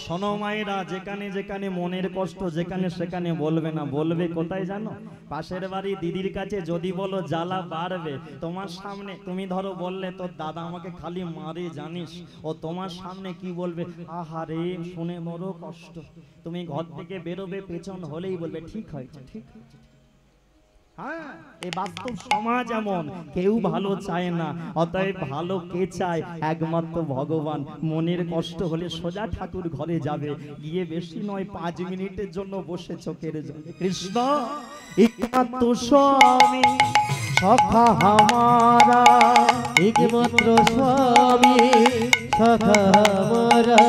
শোনো মায়েরা, যেখানে যেখানে মনের কষ্ট যেখানে সেখানে বলবে না। বলবে কোথায় জানো? পাশের বাড়ি দিদির কাছে যদি বলো জ্বালা বাড়বে। তোমার সামনে তুমি ধরো বললে তোর দাদা আমাকে খালি মারে জানিস, ও তোমার সামনে কি বলবে? আহারে শুনে বড় কষ্ট। তুমি ঘর থেকে বেরোবে, পেছন হলেই বলবে ঠিক হয়েছে, ঠিক হয়েছে। হ্যাঁ, এই বাস্তব সমাজ এমন, কেউ ভালো চায় না। অতএব ভালো কে চায়? একমাত্র ভগবান। মনের কষ্ট হলে সোজা ঠাকুর ঘরে যাবে, গিয়ে বেশি নয় 5 মিনিটের জন্য বসে চোখের জলে কৃষ্ণ একমাত্র স্বামী সখা হামারা, একমাত্র স্বামী সখা হামারা,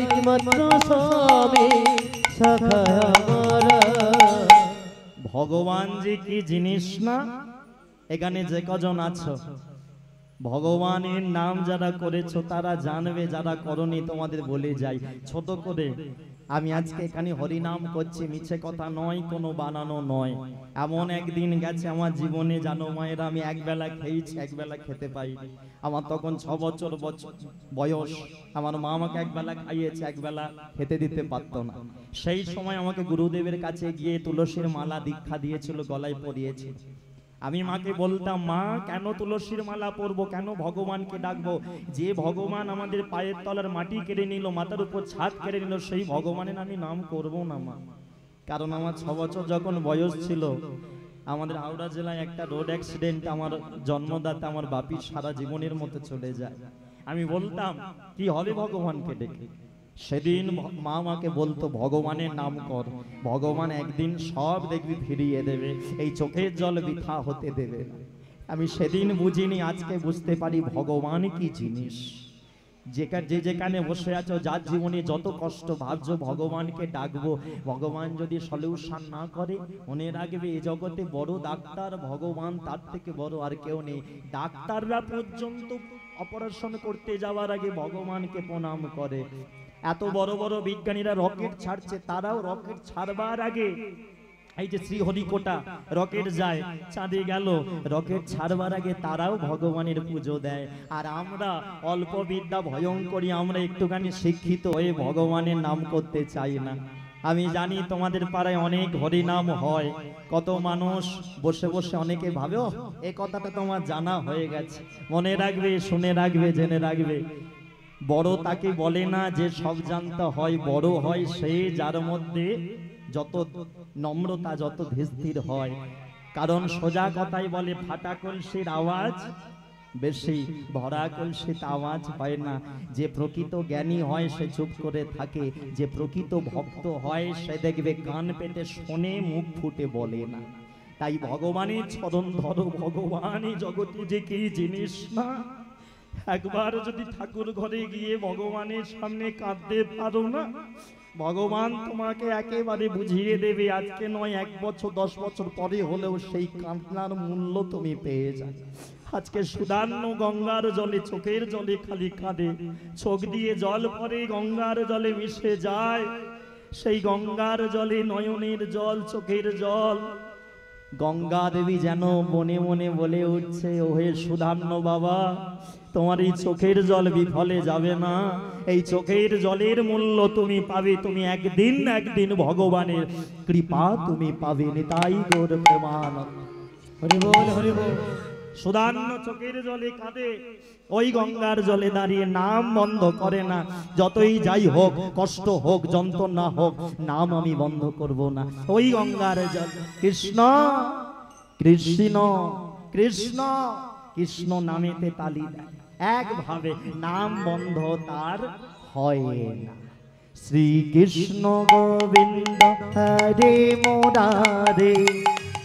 একমাত্র স্বামী সখা হামারা। ভগবান যে কি জিনিস না, এখানে যে কজন আছো ভগবানের নাম যারা করেছো তারা জানবে, যারা করনি তোমাদের বলে যাই ছোট করে। আমি আজকে এখানে হরিনাম করছি, মিছে কথা নয়, কোনো বানানো নয়। এমন একদিন গেছে আমার জীবনে জানো মায়েরা, আমি একবেলা খেয়েছি, একবেলা খেতে পাই। আমার তখন 6 বছর বয়স। আমার মা আমাকে একবেলা খাইয়েছে, একবেলা খেতে দিতে পারতো না। সেই সময় আমাকে গুরুদেবের কাছে গিয়ে তুলসীর মালা দীক্ষা দিয়েছিল, গলায় পরিয়েছিল। আমি মাকে বলতাম, মা কেন তুলসীর মালা পরবো, কেন ভগবানকে ডাকবো? যে ভগবান আমাদের পায়ের তলার মাটি কেড়ে নিল, মাথার উপর ছাদ কেড়ে নিল, সেই ভগবানের আমি নাম করব না মা। কারণ আমার 6 বছর যখন বয়স ছিল, আমাদের হাওড়া জেলায় একটা রোড অ্যাক্সিডেন্ট, আমার জন্মদাতা আমার বাপির সারা জীবনের মতো চলে যায়। আমি বলতাম কি হবে ভগবানকে ডেকে? সেদিন মা আমাকে বলতো ভগবানের নাম কর, ভগবান একদিন সব দেখবি ফিরিয়ে দেবে, এই চোখের জল বৃথা হতে দেবে না। আমি সেদিন বুঝিনি, আজকে বুঝতে পারি ভগবান কি জিনিস। যেখানে বসে আছো, যার জীবনে যত কষ্ট ভাবছো ভগবানকে ডাকবো, ভগবান যদি সলিউশন না করে, মনে রাখবে এই জগতে বড় ডাক্তার ভগবান, তার থেকে বড় আর কেউ নেই। ডাক্তাররা পর্যন্ত অপারেশন করতে যাওয়ার আগে ভগবানকে প্রণাম করে। এত বড় বড় বিজ্ঞানীরা রকেট ছাড়ছে, তারাও রকেট ছাড়বার আগে, এই যে শ্রীহরিকোটা রকেট যায়, চাঁদে গেল, রকেট ছাড়বার আগে তারাও ভগবানের পুজো দেয়। আর আমরা অল্প বিদ্যা ভয়ঙ্করী, আমরা একটুখানি শিক্ষিত হয়ে ভগবানের নাম করতে চাই না। আমি জানি তোমাদের পাড়ায় অনেক হরিনাম হয়, কত মানুষ বসে বসে অনেকে ভাবে ও এই কথাটা তোমার জানা হয়ে গেছে। মনে রাখবে, শুনে রাখবে, জেনে রাখবে, বড় তাকে বলে না যে সব জানতে হয়। বড় হয় সে যার মধ্যে যত নম্রতা, যত ধীর হয়। কারণ সোজা কথাই বলে, ফাটা কলসির আওয়াজ বেশি, ভরা কলসিতে আওয়াজ হয় না। যে প্রকৃত জ্ঞানী হয় সে চুপ করে থাকে, যে প্রকৃত ভক্ত হয় সে দেখবে কান পেতে শোনে, মুখ ফুটে বলে না। তাই ভগবানের চরণ ধরো, ভগবানই জগতে যে কি জিনিস না। একবার যদি ঠাকুর ঘরে গিয়ে ভগবানের সামনে কাঁদতে পারো না, ভগবান তোমাকে একেবারে বুঝিয়ে দেবে। আজকে নয়, 1 বছর 10 বছর পরে হলেও সেই কান্নার মূল্য তুমি পেয়ে যাবে। আজকে সুদান্য গঙ্গার জলে, চোখের জলে খালি কাঁদে, চোখ দিয়ে জল পড়ে গঙ্গার জলে মিশে যায়। সেই গঙ্গার জলে নয়নের জল, চোখের জল, গঙ্গা দেবী যেন মনে মনে বলে উঠছে, ওহে সুধান্য বাবা, তোমার এই চোখের জল বিফলে যাবে না। এই চোখের জলের মূল্য তুমি পাবে, তুমি একদিন না একদিন ভগবানের কৃপা তুমি পাবে। নিতাই গৌর প্রেমানন্দ। হরি বল, হরি বল। সুধান্য চোখের জলে কাঁদে, ওই গঙ্গার জলে দাঁড়িয়ে নাম বন্ধ করে না। যতই যাই হোক, কষ্ট হোক, যন্ত্রণা হোক, নাম আমি বন্ধ করব না। ওই গঙ্গার জল কৃষ্ণ কৃষ্ণ কৃষ্ণ কৃষ্ণ নামেতে তালি দেয়, একভাবে নাম বন্ধ তার হয় না। শ্রীকৃষ্ণ গোবিন্দ হরে মুরারে,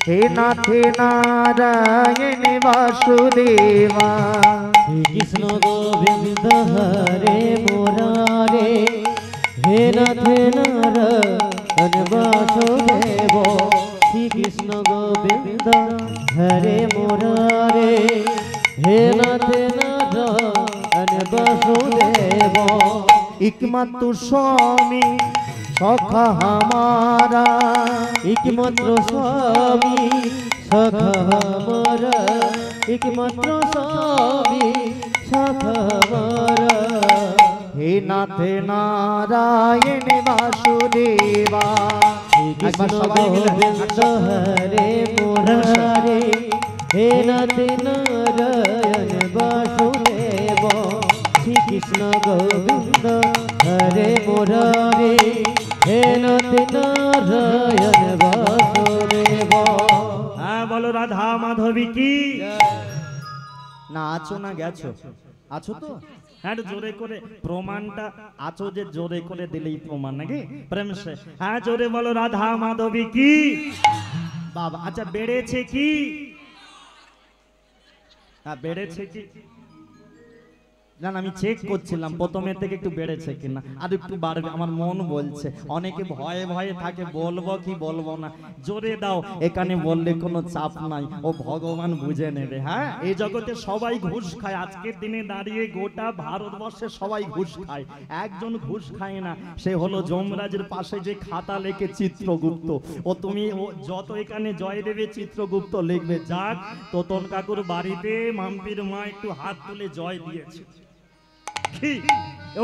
হে নাথ নারায়ণ বাসুদেবা। শ্রী কৃষ্ণ গোবিন্দ হরে মুরারে, হে নাথ নারায়ণ বাসুদেব। শ্রী কৃষ্ণ গোবিন্দ হরে মুরারে, হে নাথ নারায়ণ বাসুদেব। একমাত্র স্বামী সখা হামারা, একমাত্র স্বামী সখা হামারা, একমাত্র স্বামী সখা হামারা। হে নাথে নারায়ণ বাসুদেবা। একবার কৃষ্ণ সবাই মিলে গোবিন্দ হরে মুরারে, হে নাথ নারায়ণ বাসুদেব। শ্রী কৃষ্ণ গোবিন্দ হরে মুরারে, হে নাথ নারায়ণ বাসুদেব। হ্যাঁ বলো রাধা মাধবী কি। না আছো না গেছো? আছো তো? হ্যাঁ একটু জোরে করে প্রমাণটা, আছো যে জোরে করে দিলেই প্রমাণ নাকি প্রেম সে। হ্যাঁ জোরে বলো রাধা মাধবী কি। বাবা আচ্ছা বেড়েছে কি? হ্যাঁ বেড়েছে কি? না না আমি চেক করছিলাম প্রথমের থেকে একটু বেড়েছে কিনা, আর একটু বাড়বে আমার মন বলছে। অনেকে ভয়ে ভয়ে থাকে বলবো কি বলবো না, জোরে দাও। এখানে বললে কোনো চাপ নাই, ও ভগবান বুঝে নেবে। হ্যাঁ এই জগতে সবাই ঘুষ খায়, আজকের দিনে দাঁড়িয়ে গোটা ভারতবর্ষে সবাই ঘুষ খায়, একজন ঘুষ খায় না, সে হলো যমরাজের পাশে যে খাতা লেখে চিত্রগুপ্ত। ও তুমি ও যত এখানে জয় দেবে চিত্রগুপ্ত লিখবে। যাক তোতন কাকুর বাড়িতে মাম্পির মা একটু হাত তুলে জয় দিয়েছে,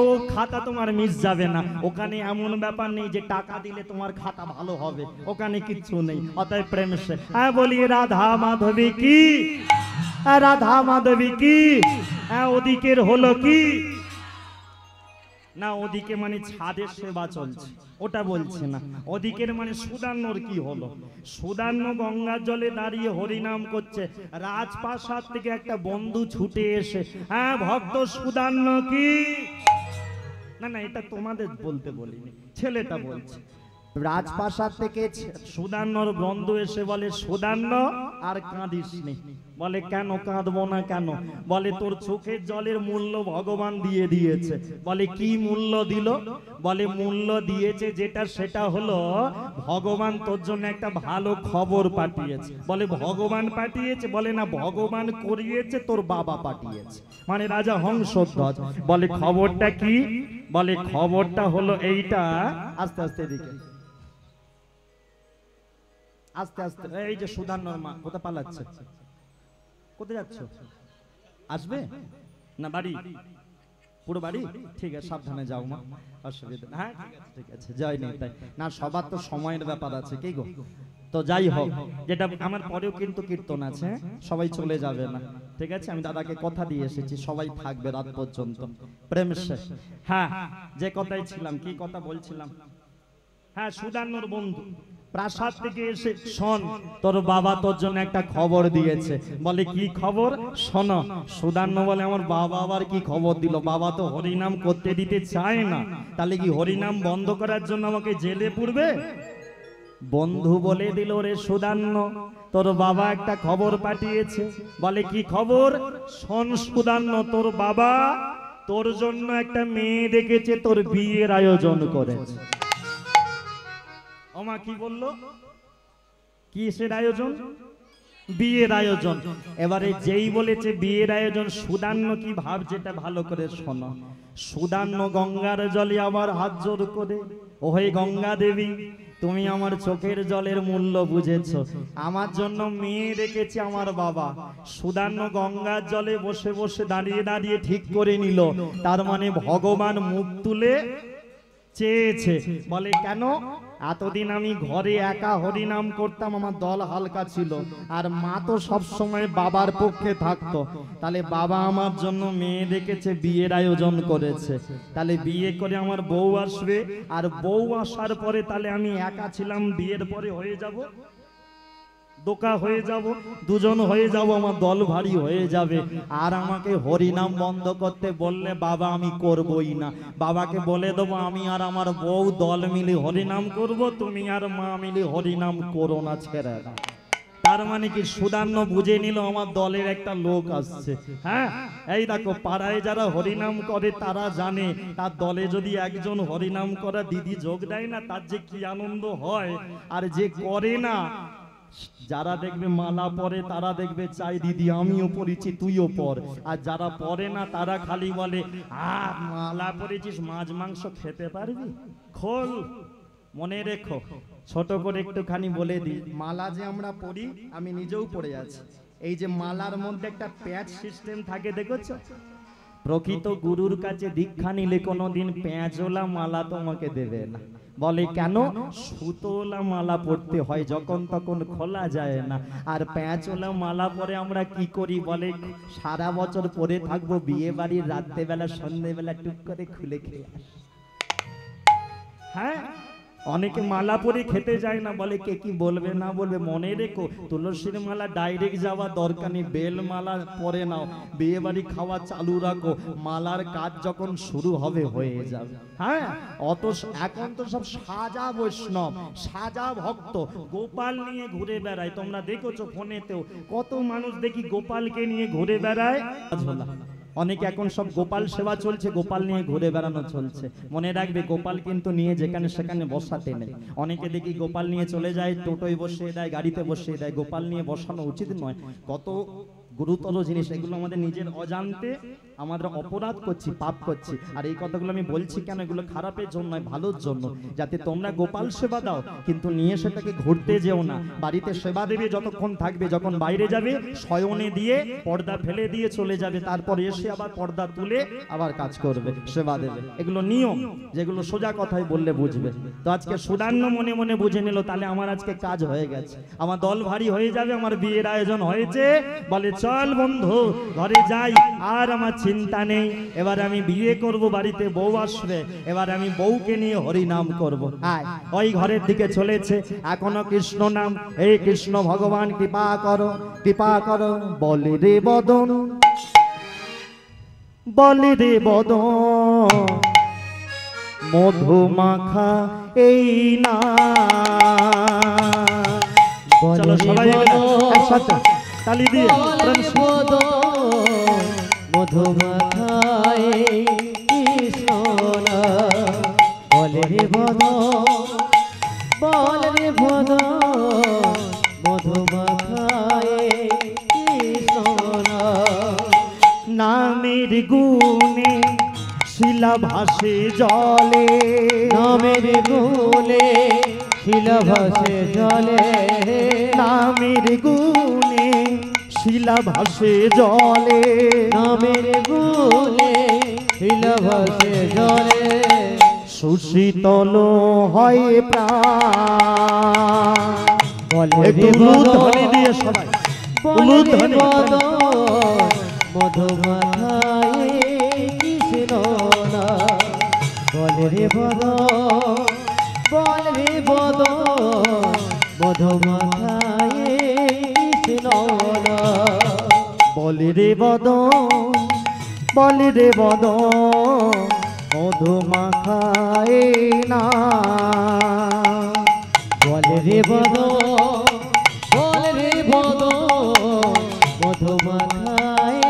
ও খাতা তোমার মিস যাবে না। ওখানে এমন ব্যাপার নেই যে টাকা দিলে তোমার খাতা ভালো হবে, ওখানে কিচ্ছু নেই। অতএব প্রেম সে। হ্যাঁ বলি রাধা মাধবী কি। রাধা মাধবী কি। হ্যাঁ ওদিকের হলো কি না, ওদিকে মানে ছাদের সেবা চলছে ওটা বলছে না, ওদিকের মানে সুদান্নর কি হলো। সুদান্ন গঙ্গার জলে দাঁড়িয়ে হরিনাম করছে, রাজপ্রাসাদ থেকে একটা বন্ধু ছুটে এসে হ্যাঁ ভক্ত সুদান্ন কি। না না এটা তোমাদের বলতে বলিনি, ছেলেটা বলছে। রাজপ্রাসাদ থেকে সুদান্নর বন্ধু এসে বলে সুদান্ন আর কাঁদিস নি। বলে কেন কাঁদবো না কেন? বলে তোর চোখের জলের মূল্য ভগবান দিয়ে দিয়েছে। বলে কি মূল্য দিল? বলে মূল্য দিয়েছে যেটা সেটা হলো ভগবান তোর জন্য একটা ভালো খবর পাঠিয়েছে। বলে ভগবান পাঠিয়েছে? বলে না ভগবান করিয়েছে, তোর বাবা পাঠিয়েছে, মানে রাজা হংসধ্বজ। বলে খবরটা কি? বলে খবরটা হলো এইটা। আস্তে আস্তে এদিকে আস্তে আস্তে। এই যে সুধান্নর মা কোথা পালাচ্ছে, কোথায় যাচ্ছ? আসবে না বাড়ি? পুরো বাড়ি? ঠিক আছে সাবধানে যাও মা, অসুবিধা। হ্যাঁ ঠিক আছে যাই নেই তাই না, সবার তো সময়ের ব্যাপার আছে কি গো। তো যাই হোক, যেটা আমার পরেও কিন্তু কীর্তন আছে, সবাই চলে যাবে না, ঠিক আছে? আমি দাদাকে কথা দিয়ে এসেছি সবাই থাকবে রাত পর্যন্ত। প্রেম শেষ। হ্যাঁ যে কথাই ছিলাম, কি কথা বলছিলাম? হ্যাঁ সুদান্নর বন্ধু প্রাসাদ থেকে এসে শোন তোর বাবা তোর জন্য একটা খবর দিয়েছে। বলে কি খবর? শোনো। সুদান্ন বলে আমার বাবা আবার কি খবর দিল? বাবা তো হরিনাম করতে দিতে চায় না, তাহলে কি হরিনাম বন্ধ করার জন্য আমাকে জেলে পুরবে? বন্ধু বলে দিল রে সুদান্ন তোর বাবা একটা খবর পাঠিয়েছে। বলে কি খবর? শোন সুদান্ন, তোর বাবা তোর জন্য একটা মেয়ে দেখেছে, তোর বিয়ের আয়োজন করেছে। ওমা কি বললো? কিসের আয়োজন? বিয়ের আয়োজন। এবারে যেই বলেছে বিয়ের আয়োজন, সুদান্ন কি ভাবছে এটা ভালো করে শোনো। সুদান্ন গঙ্গার জলে আবার হাত জোর করে, ও হে গঙ্গা দেবী তুমি আমার চোখের জলের মূল্য বুঝেছো, আমার জন্য মেয়ে রেখেছে আমার বাবা। সুদান্ন গঙ্গার জলে বসে বসে দাঁড়িয়ে দাঁড়িয়ে ঠিক করে নিল, তার মানে ভগবান মুখ তুলে চেয়েছে। বলে কেন? এতদিন আমি ঘরে একা হরিনাম করতাম, আমার দল হালকা ছিল, আর মা তো সব সময় বাবার পক্ষে থাকতো। তাহলে বাবা আমার জন্য মেয়ে দেখেছে, বিয়ের আয়োজন করেছে। তাহলে বিয়ে করে আমার বউ আসবে, আর বউ আসার পরে তাহলে আমি একা ছিলাম, বিয়ের পরে হয়ে যাব দোকা হয়ে যাব, দুজন হয়ে যাব, আমার দল ভারী হয়ে যাবে। আর আমাকে হরিনাম বন্ধ করতে বললে বাবা আমি করবই না। বাবাকে বলে দেবো আমি আর আমার বউ দল মিলে হরিনাম করব, তুমি আর মা মিলে হরিনাম করো না, ছেড়ে দাও। তার মানে কি সুদান্ন বুঝে নিল আমার দলের একটা লোক আসছে। হ্যাঁ এই দেখো পাড়ায় যারা হরিনাম করে তারা জানে তার দলে যদি একজন হরিনাম করা দিদি যোগ দেয় না, তার যে কি আনন্দ হয়। আর যে করে না, যারা দেখবে মালা পরে তারা দেখবে চাই দিদি আমিও পড়েছি তুইও পর, আর যারা পরে না তারা খালি বলে মালা পরেছিস মাছ মাংস খেতে পারবি খোল। মনে রেখো, ছোট করে একটুখানি বলে দিই, মালা যে আমরা পরি আমি নিজেও পড়ে আছি, এই যে মালার মধ্যে একটা প্যাচ সিস্টেম থাকে দেখেছো? প্রকৃত গুরুর কাছে দীক্ষা নিলে কোনোদিন পেঁয়াজোলা মালা তোমাকে দেবে না। বলে কেন? সুতোলা মালা পড়তে হয়, যখন তখন খোলা যায় না। আর পেঁয়াজোলা মালা পরে আমরা কি করি বলে, সারা বছর পরে থাকবো, বিয়ে বাড়ির রাত্রেবেলা সন্ধ্যেবেলা টুক করে খুলে খেয়ে আসি। হ্যাঁ, অনেকে মালা পরে খেতে যায় না, বলে কে কি বলবে না বলবে। মনে রেখো, তুলসীর মালা ডাইরেক্ট যাওয়া দরকার নেই, বেল মালা পরে নাও, বিয়ে বাড়ি খাওয়া চালু রাখো, মালার কাজ যখন শুরু হবে হয়ে যাবে। হ্যাঁ, অত এখন তো সব সাজা বৈষ্ণব, সাজা ভক্ত, গোপাল নিয়ে ঘুরে বেড়ায়। তোমরা দেখেছো ফোনেতেও কত মানুষ দেখি গোপালকে নিয়ে ঘুরে বেড়ায়। অনেকে এখন সব গোপাল সেবা চলছে, গোপাল নিয়ে ঘুরে বেড়ানো চলছে। মনে রাখবে, গোপাল কিন্তু নিয়ে যেখানে সেখানে বসাতে নেই। অনেকে দেখি গোপাল নিয়ে চলে যায়, টোটোয় বসিয়ে দেয়, গাড়িতে বসিয়ে দেয়। গোপাল নিয়ে বসানো উচিত নয়। কত গুরুতর জিনিস এগুলো, আমাদের নিজের অজান্তে আমরা অপরাধ করছি, পাপ করছি। আর এই কথাগুলো আমি বলছি কেন, এগুলো খারাপের জন্য নয়, ভালোর জন্য, যাতে তোমরা গোপাল সেবা দাও, কিন্তু নিয়ে সেটাকে ঘুরতে যেও না। বাড়িতে সেবা দেবে যতক্ষণ থাকবে, যখন বাইরে যাবে শয়নে দিয়ে পর্দা ফেলে দিয়ে চলে যাবে, তারপরে এসে আবার পর্দা তুলে আবার কাজ করবে, সেবা দেবে। এগুলো নিয়ম, যেগুলো সোজা কথায় বললে বুঝবে। তো আজকে সুদান্য মনে মনে বুঝে নিল, তাহলে আমার আজকে কাজ হয়ে গেছে, আমার দল ভারী হয়ে যাবে, আমার বিয়ের আয়োজন হয়েছে। বলে চল বন্ধু ঘরে যাই, আর আমার চিন্তা নেই। এবার আমি বিয়ে করব, বাড়িতে বউ আসবে, এবার আমি বউকে নিয়ে হরি নাম করব। আয়, ওই ঘরের দিকে চলেছে, এখনো কৃষ্ণ নাম, এই কৃষ্ণ ভগবান কৃপা করো, কৃপা করো। বলে রে বদন, বলে রে বদন, মধু মাখা এই না। চলো সবাই একসাথে তালি দিয়ে মধু মাখায় কৃষ্ণ নাম। বলে রে বদ, বলে রে বদ, মধু মাখায় কৃষ্ণ নাম। নামের গুণে শিলা ভাসে জলে, নামের গুণে শিলা ভাসে জলে, নামের গুণে শিলা ভাসে জলে, নামের গুণে শিলা ভাসে জলে। সুশীতল হয় প্রাণ। বলে একটু রে বদ, ধ্বনি দিয়ে সবাই, বলে রে ধ্বনি। বদ, মধু মাখায় কৃষ্ণ নাম। বলে রে বদ, বলে রে বদ, মধু মাখায় কৃষ্ণ নাম। বলে রে বদ, বলে রে বদ, মধু মাখায় না। বলে রে বদ, বলে রে বদ, মধু মাখায়